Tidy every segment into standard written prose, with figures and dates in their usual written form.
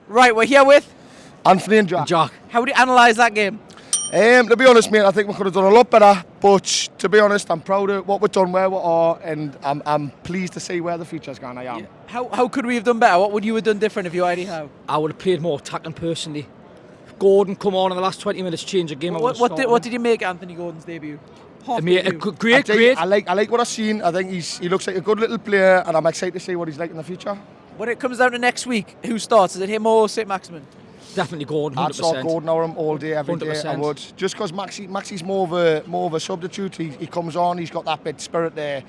Right, we're here with Anthony and Jack. How would you analyse that game? To be honest, mate, I think we could have done a lot better. But to be honest, I'm proud of what we've done, where we are, and I'm pleased to see where the future's gone. I am. Yeah. How could we have done better? What would you have done different if you had how? I would have played more attacking personally. If Gordon come on in the last 20 minutes, change the game. What did you make Anthony Gordon's debut? Great. I like what I've seen. I think he looks like a good little player, and I'm excited to see what he's like in the future. When it comes down to next week, who starts? Is it him or St Maximin? Definitely Gordon, 100%. I'd start Gordon over him all day, every 100%. day. I would. Just because Maxi's more of a substitute. He comes on. He's got that bit spirit there.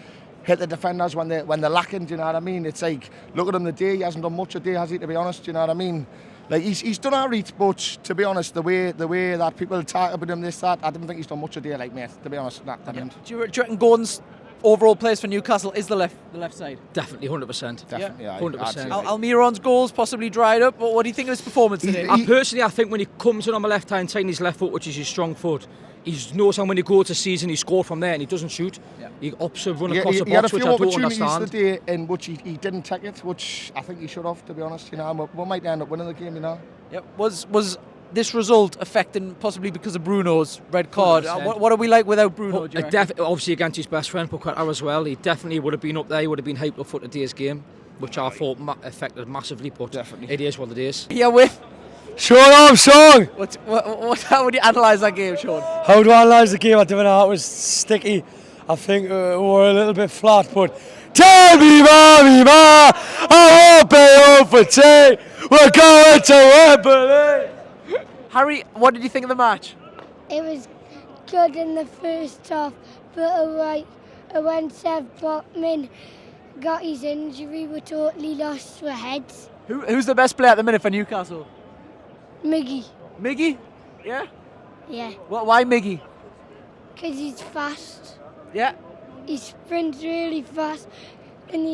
Hit the defenders when they're lacking. Do you know what I mean? It's like, look at him today. He hasn't done much today, has he? To be honest, do you know what I mean? Like he's done alright, but to be honest, the way that people talk about him, I didn't think he's done much today, like, mate. To be honest, I didn't. Do you reckon Gordon's overall place for Newcastle is the left side? Definitely, 100%. Definitely, yeah. 100%. Almiron's goals possibly dried up, but what do you think of his performance today? I think when he comes in on the left hand side, his left foot, which is his strong foot, he's knows how when he goes to season, he scored from there and he doesn't shoot. Yeah. He opts to run across the box, he had a few which I don't opportunities understand. today in which he didn't take it, which I think he should have, to be honest. You know, we might end up winning the game, you know. Yeah. Was this result affecting possibly because of Bruno's red card? What are we like without Bruno? Obviously against his best friend Paqueta as well. He definitely would have been up there. He would have been hyped up for today's game, which I thought affected massively. But definitely, it is what it is. Here with Sean Armstrong. How would you analyse that game, Sean? How do I analyse the game? I don't know. It was sticky. I think we were a little bit flat, but tell me, mommy, ma, I won't pay home for tea. We're going to Wembley. Harry, what did you think of the match? It was good in the first half, but when Seb Botman got his injury, we totally lost our heads. Who's the best player at the minute for Newcastle? Miggy. Miggy? Yeah? Yeah. Why Miggy? Because he's fast. Yeah? He sprints really fast and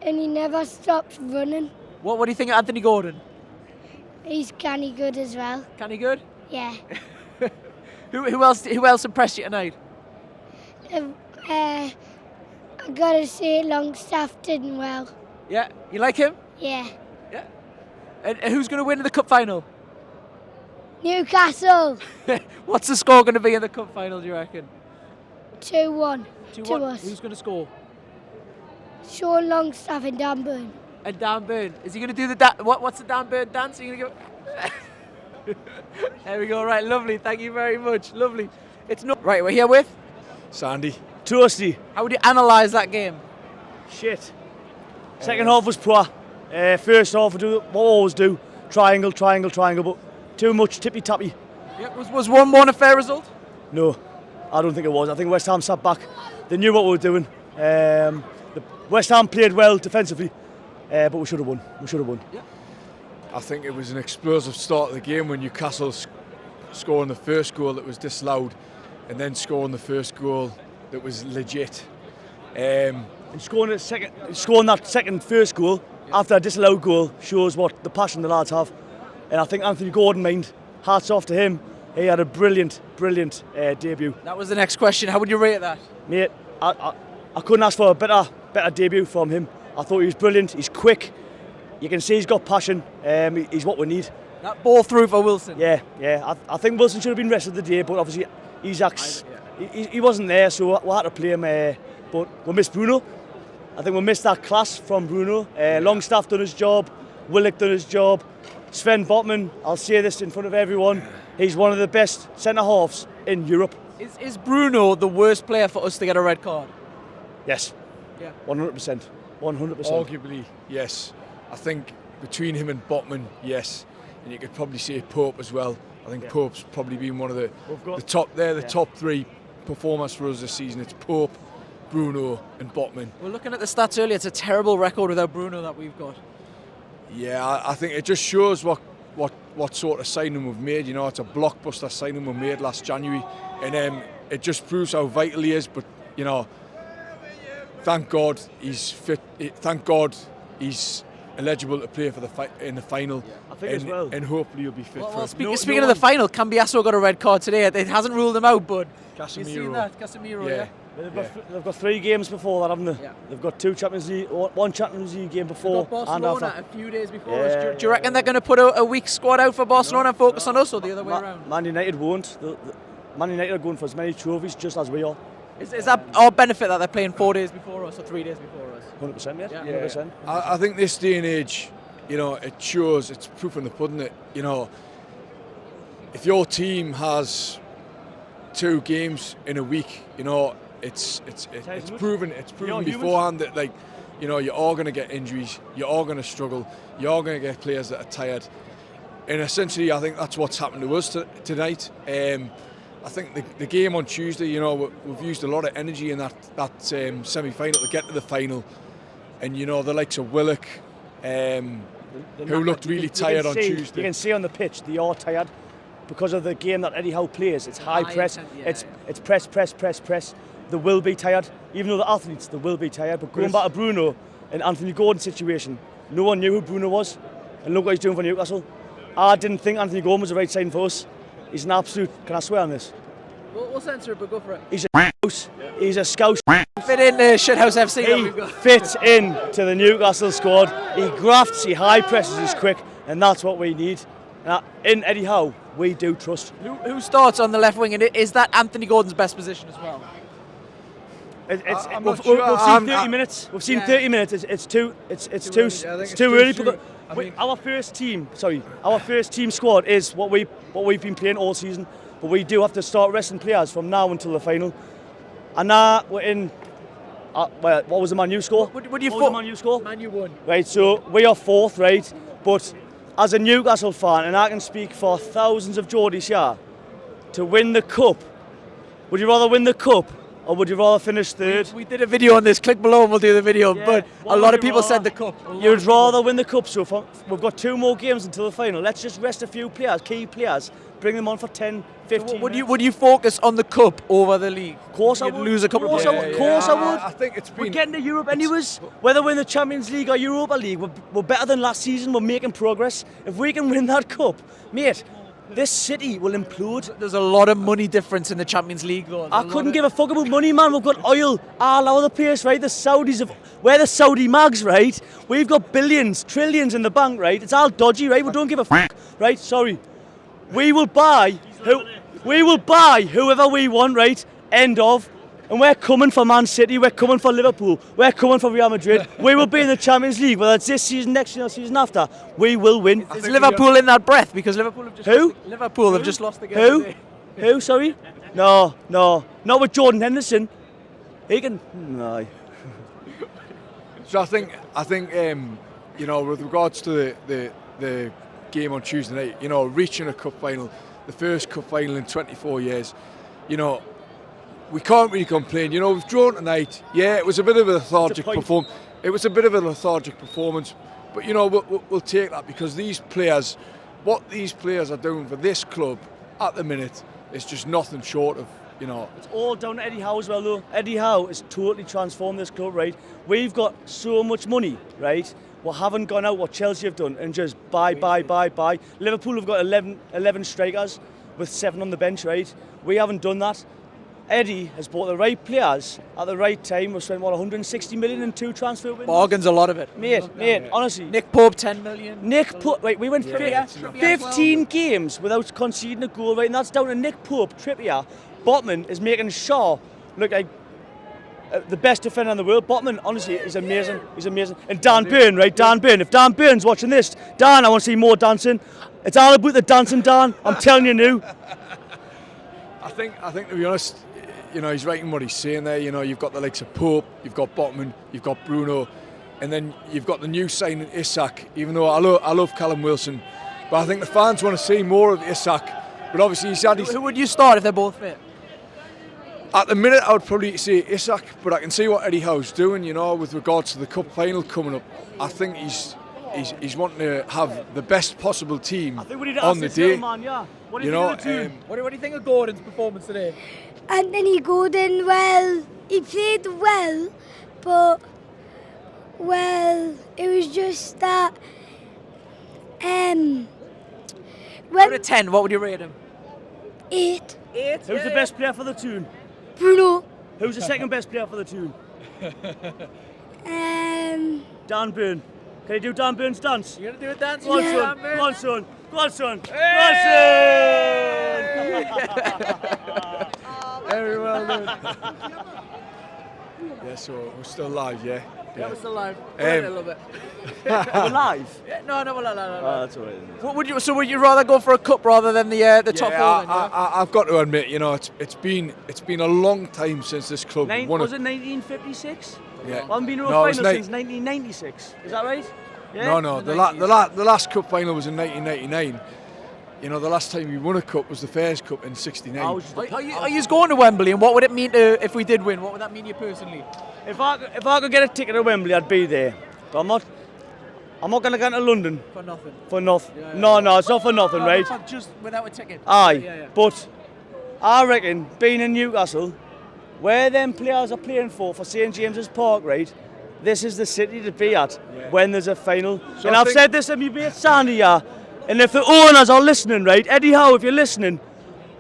he never stops running. What do you think of Anthony Gordon? He's canny good as well. Canny good? Yeah. Who else impressed you tonight? I gotta say Longstaff did well. Yeah? You like him? Yeah. Yeah. And who's going to win in the cup final? Newcastle. What's the score going to be in the cup final, do you reckon? 2-1 to us. Who's going to score? Sean Longstaff and Dan Burn. And Dan Burn. Is he going to do the what's the Dan Burn dance? Are you going to go? There we go. Right, lovely. Thank you very much. Lovely. Right, we're here with Sandy. Toasty. How would you analyse that game? Shit. Second half was poor. First half we do what we always do. Triangle, but too much tippy-tappy. Yeah, was 1-1 a fair result? No, I don't think it was. I think West Ham sat back. They knew what we were doing. West Ham played well defensively, but we should have won. Yeah. I think it was an explosive start of the game when Newcastle scoring the first goal that was disallowed, and then scoring the first goal that was legit. And scoring that first goal after a disallowed goal shows what the passion the lads have. And I think Anthony Gordon, hats off to him. He had a brilliant debut. That was the next question. How would you rate that? Mate, I couldn't ask for a better debut from him. I thought he was brilliant. He's quick. You can see he's got passion. He's what we need. That ball through for Wilson. Yeah. I think Wilson should have been rested the day, but obviously he wasn't there, so we had to play him. But we missed Bruno. I think we missed that class from Bruno. Longstaff done his job. Willock done his job. Sven Botman, I'll say this in front of everyone, he's one of the best centre-halves in Europe. Is Bruno the worst player for us to get a red card? Yes. Yeah. 100%. Arguably, yes. I think between him and Botman, yes. And you could probably say Pope as well. I think Pope's probably been one of the top three performers for us this season. It's Pope, Bruno and Botman. We're looking at the stats earlier. It's a terrible record without Bruno that we've got. Yeah, I think it just shows what sort of signing we've made. You know, it's a blockbuster signing we made last January, and it just proves how vital he is. But you know, thank God he's fit. Thank God he's eligible to play for in the final. I think as well. And hopefully he'll be fit for it. Speaking of the final, Cambiasso got a red card today. It hasn't ruled him out, but Casemiro. You seen that, Casemiro? Yeah. They've got 3 games before that, haven't they? Yeah. They've got 2 Champions League, 1 Champions League game before They've got and Barcelona after. a few days before us. Do you reckon they're going to put a weak squad out for Barcelona and focus on us, or the other way around? Man United won't. Man United are going for as many trophies just as we are. Is that our benefit that they're playing 4 days before us or 3 days before us? 100%, yes. Yeah. 100%. I think this day and age, you know, it shows, it's proof in the pudding that, you know, if your team has 2 games in a week, you know, it's proven beforehand that, like, you know, you're all going to get injuries, you're all going to struggle, you're all going to get players that are tired, and essentially I think that's what's happened to us tonight. I think the game on Tuesday, you know, we've used a lot of energy in that semi-final to get to the final, and you know the likes of Willock, who looked really tired on Tuesday. You can see on the pitch they are tired because of the game that Eddie Howe plays. It's high press, it's press. They will be tired, even though the athletes, they will be tired. But going back to Bruno and Anthony Gordon's situation, no one knew who Bruno was, and look what he's doing for Newcastle. I didn't think Anthony Gordon was the right signing for us. He's an absolute, can I swear on this? We'll censor it, but go for it. He's a scouse. He's a scouse. Fit in the Shithouse FC that He we've got. fits in to the Newcastle squad. He grafts, he high presses, he's quick, and that's what we need. In Eddie Howe, we do trust. Who starts on the left wing, and is that Anthony Gordon's best position as well? I'm We've not sure. seen 30 minutes. We've seen 30 minutes. It's too early. Our first team squad is what we've been playing all season. But we do have to start resting players from now until the final. And now we're in. What was the Man U score? What was the Man U score? Man U won. Right, so we are 4th, right? But as a Newcastle fan, and I can speak for thousands of Geordies here, to win the cup, would you rather win the cup or would you rather finish 3rd? We did a video on this. Click below and we'll do the video. Yeah, but a lot of people said the cup. You'd rather win the cup, so we've got 2 more games until the final. Let's just rest a few players, key players, bring them on for 10, 15 minutes. Would you focus on the cup over the league? Of course I You'd would. lose a couple of Of course I would. I think it's been. We're getting to Europe anyways. Whether we're in the Champions League or Europa League, we're better than last season. We're making progress. If we can win that cup, mate, this city will implode. There's a lot of money difference in the Champions League, though. I couldn't give a fuck about money, man. We've got oil all over the place, right? The Saudis we're the Saudi mags, right? We've got billions, trillions in the bank, right? It's all dodgy, right? We don't give a fuck, right? Sorry. We will buy whoever we want, right? End of. And we're coming for Man City, we're coming for Liverpool, we're coming for Real Madrid. We will be in the Champions League, whether it's this season, next season, or season after. We will win. Is Liverpool in that breath? Because Liverpool have just Who? have just lost the game. Who? Who? Sorry? No. Not with Jordan Henderson. He can. No. So I think you know, with regards to the game on Tuesday night, you know, reaching a cup final, the first cup final in 24 years, you know, we can't really complain. You know, we've drawn tonight. Yeah, it was a bit of a lethargic performance. It was a bit of a lethargic performance, but you know, we'll take that because these players, what these players are doing for this club at the minute is just nothing short of, you know. It's all down to Eddie Howe as well, though. Eddie Howe has totally transformed this club, right? We've got so much money, right? We haven't gone out what Chelsea have done and just buy. Liverpool have got 11 strikers with 7 on the bench, right? We haven't done that. Eddie has bought the right players at the right time. We've spent, 160 million in 2 transfer windows? Bargains, a lot of it. Mate, honestly. Nick Pope, 10 million. We went 15 games without conceding a goal, right? And that's down to Nick Pope, Trippier. Botman is making Shaw look like the best defender in the world. Botman, honestly, is amazing. He's amazing. And Dan Burn, right? Dan Burn. If Dan Burn's watching this, Dan, I want to see more dancing. It's all about the dancing, Dan. I'm telling you now. I think to be honest, you know, he's right in what he's saying there. You know, you've got the likes of Pope, you've got Botman, you've got Bruno, and then you've got the new signing Isak. Even though I love Callum Wilson, but I think the fans want to see more of Isak. But obviously he's had his... Who would you start if they're both fit? At the minute, I would probably say Isak, but I can see what Eddie Howe's doing. You know, with regards to the cup final coming up, I think he's wanting to have the best possible team I think we need to on ask the this day. little man, yeah. What do you think of the team? What do you think of Gordon's performance today? Anthony Gordon, well, he played well, but, well, it was just that, Out of 10, what would you rate him? 8. 8? Who's the best player for the team? Bruno. Who's the second best player for the tune? Dan Burn. Can you do Dan Burn's dance? You're going to do a dance? Go on, Yeah. son. Go on, son. Go on, son. Hey! Go on, son. Very well done. Yeah, so we're still live, yeah. Yeah, we're still live. Wait a little bit. We're live. Yeah, no, no. That's all right. What would you rather go for a cup rather than the top four? Then, I've got to admit, you know, it's been a long time since this club won Was it 1956? Yeah. Well, I've been to a No, it was final since 1996. Is that right? Yeah? No, the last cup final was in 1999. You know, the last time we won a cup was the Fairs Cup in '69. Are you going to Wembley, and what would it mean if we did win? What would that mean to you personally? If I could get a ticket to Wembley, I'd be there. But I'm not going to go to London For nothing. for nothing. Yeah. No, it's not for nothing, right? Just without a ticket. Aye, Yeah. but I reckon being in Newcastle, where them players are playing for St James's Park, right? This is the city to be at when there's a final. So and I I've think- said this to me mate Sandy, yeah. And if the owners are listening, right, Eddie Howe, if you're listening,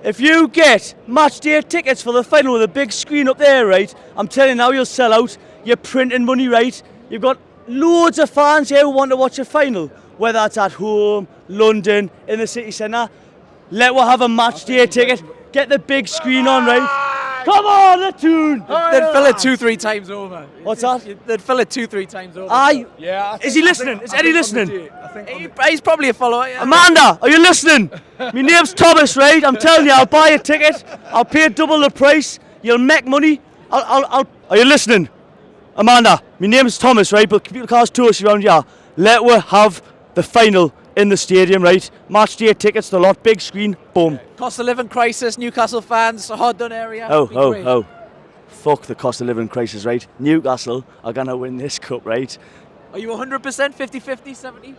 if you get match day tickets for the final with a big screen up there, right, I'm telling you now, you'll sell out. You're printing money, right? You've got loads of fans here who want to watch a final, whether it's at home, London, in the city centre. Let us have a match day ticket. Get the big screen on, right? Come on, the tune! They'd fill it 2-3 times over. What's that? They'd fill it 2-3 times over. Aye. Yeah. Is he listening? Is Eddie listening? He's probably a follower. Yeah. Amanda, are you listening? My name's Thomas, right? I'm telling you, I'll buy a ticket. I'll pay double the price. You'll make money. Are you listening? Amanda, my name's Thomas, right? But people call us tourists around here. Let us have the final in the stadium, right? Match day tickets, the lot, big screen, boom. Cost of living crisis, Newcastle fans, hard done area. Be great. Fuck the cost of living crisis, right? Newcastle are going to win this cup, right? Are you 100%, 50-50, 70?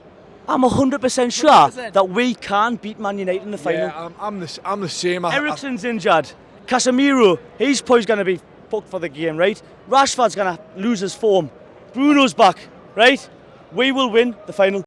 I'm 100% sure 100%. that we can beat Man United in the final. Yeah, I'm the same. Ericsson's injured. Casemiro, he's probably going to be booked for the game, right? Rashford's going to lose his form. Bruno's back, right? We will win the final.